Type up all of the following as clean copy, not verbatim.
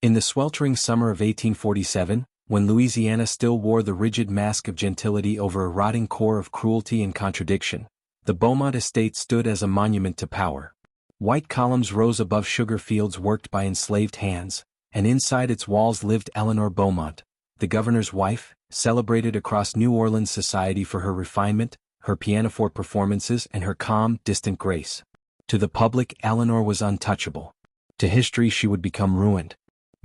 In the sweltering summer of 1847, when Louisiana still wore the rigid mask of gentility over a rotting core of cruelty and contradiction, the Beaumont estate stood as a monument to power. White columns rose above sugar fields worked by enslaved hands, and inside its walls lived Eleanor Beaumont, the governor's wife, celebrated across New Orleans society for her refinement, her pianoforte performances, and her calm, distant grace. To the public, Eleanor was untouchable. To history, she would become ruined.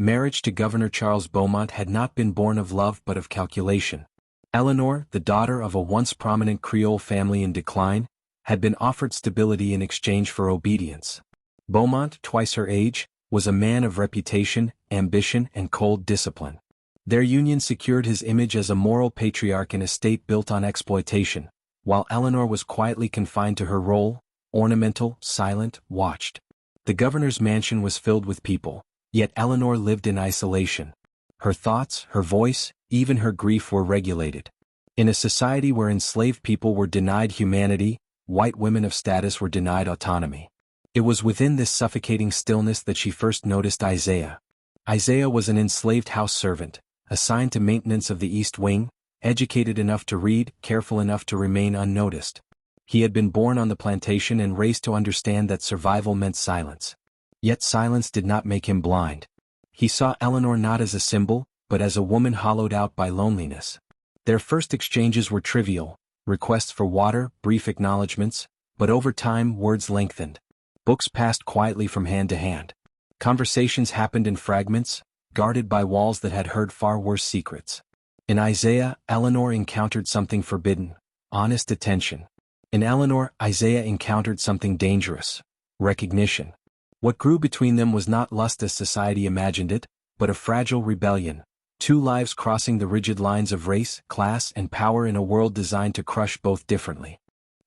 Marriage to Governor Charles Beaumont had not been born of love but of calculation. Eleanor, the daughter of a once prominent Creole family in decline, had been offered stability in exchange for obedience. Beaumont, twice her age, was a man of reputation, ambition, and cold discipline. Their union secured his image as a moral patriarch in a state built on exploitation, while Eleanor was quietly confined to her role, ornamental, silent, watched. The governor's mansion was filled with people, yet Eleanor lived in isolation. Her thoughts, her voice, even her grief were regulated. In a society where enslaved people were denied humanity, white women of status were denied autonomy. It was within this suffocating stillness that she first noticed Isaiah. Isaiah was an enslaved house servant, assigned to maintenance of the East Wing, educated enough to read, careful enough to remain unnoticed. He had been born on the plantation and raised to understand that survival meant silence. Yet silence did not make him blind. He saw Eleanor not as a symbol, but as a woman hollowed out by loneliness. Their first exchanges were trivial, requests for water, brief acknowledgments, but over time words lengthened. Books passed quietly from hand to hand. Conversations happened in fragments, guarded by walls that had heard far worse secrets. In Isaiah, Eleanor encountered something forbidden, honest attention. In Eleanor, Isaiah encountered something dangerous, recognition. What grew between them was not lust as society imagined it, but a fragile rebellion, two lives crossing the rigid lines of race, class, and power in a world designed to crush both differently.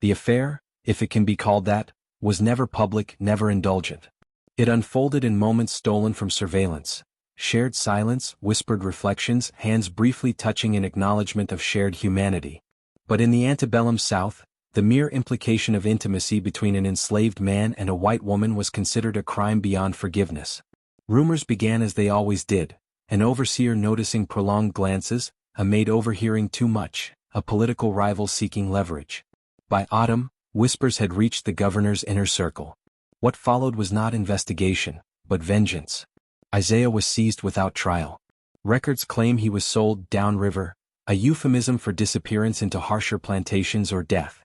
The affair, if it can be called that, was never public, never indulgent. It unfolded in moments stolen from surveillance, shared silence, whispered reflections, hands briefly touching in acknowledgement of shared humanity. But in the antebellum South, the mere implication of intimacy between an enslaved man and a white woman was considered a crime beyond forgiveness. Rumors began as they always did, an overseer noticing prolonged glances, a maid overhearing too much, a political rival seeking leverage. By autumn, whispers had reached the governor's inner circle. What followed was not investigation, but vengeance. Isaiah was seized without trial. Records claim he was sold downriver, a euphemism for disappearance into harsher plantations or death.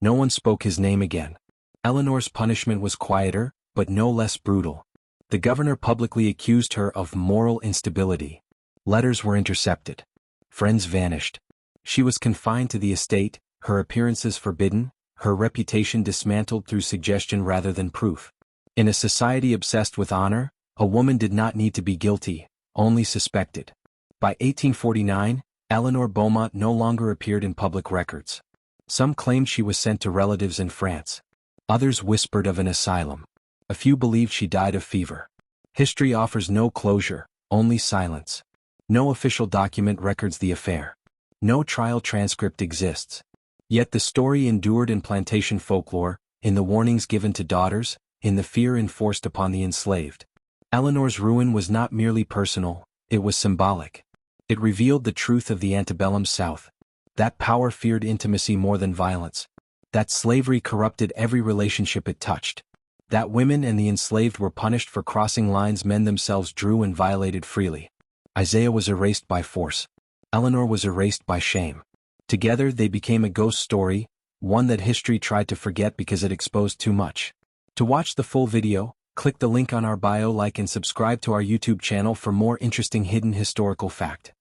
No one spoke his name again. Eleanor's punishment was quieter, but no less brutal. The governor publicly accused her of moral instability. Letters were intercepted. Friends vanished. She was confined to the estate, her appearances forbidden, her reputation dismantled through suggestion rather than proof. In a society obsessed with honor, a woman did not need to be guilty, only suspected. By 1849, Eleanor Beaumont no longer appeared in public records. Some claimed she was sent to relatives in France. Others whispered of an asylum. A few believed she died of fever. History offers no closure, only silence. No official document records the affair. No trial transcript exists. Yet the story endured in plantation folklore, in the warnings given to daughters, in the fear enforced upon the enslaved. Eleanor's ruin was not merely personal, it was symbolic. It revealed the truth of the antebellum South. That power feared intimacy more than violence. That slavery corrupted every relationship it touched. That women and the enslaved were punished for crossing lines men themselves drew and violated freely. Isaiah was erased by force. Eleanor was erased by shame. Together they became a ghost story, one that history tried to forget because it exposed too much. To watch the full video, click the link on our bio, like and subscribe to our YouTube channel for more interesting hidden historical fact.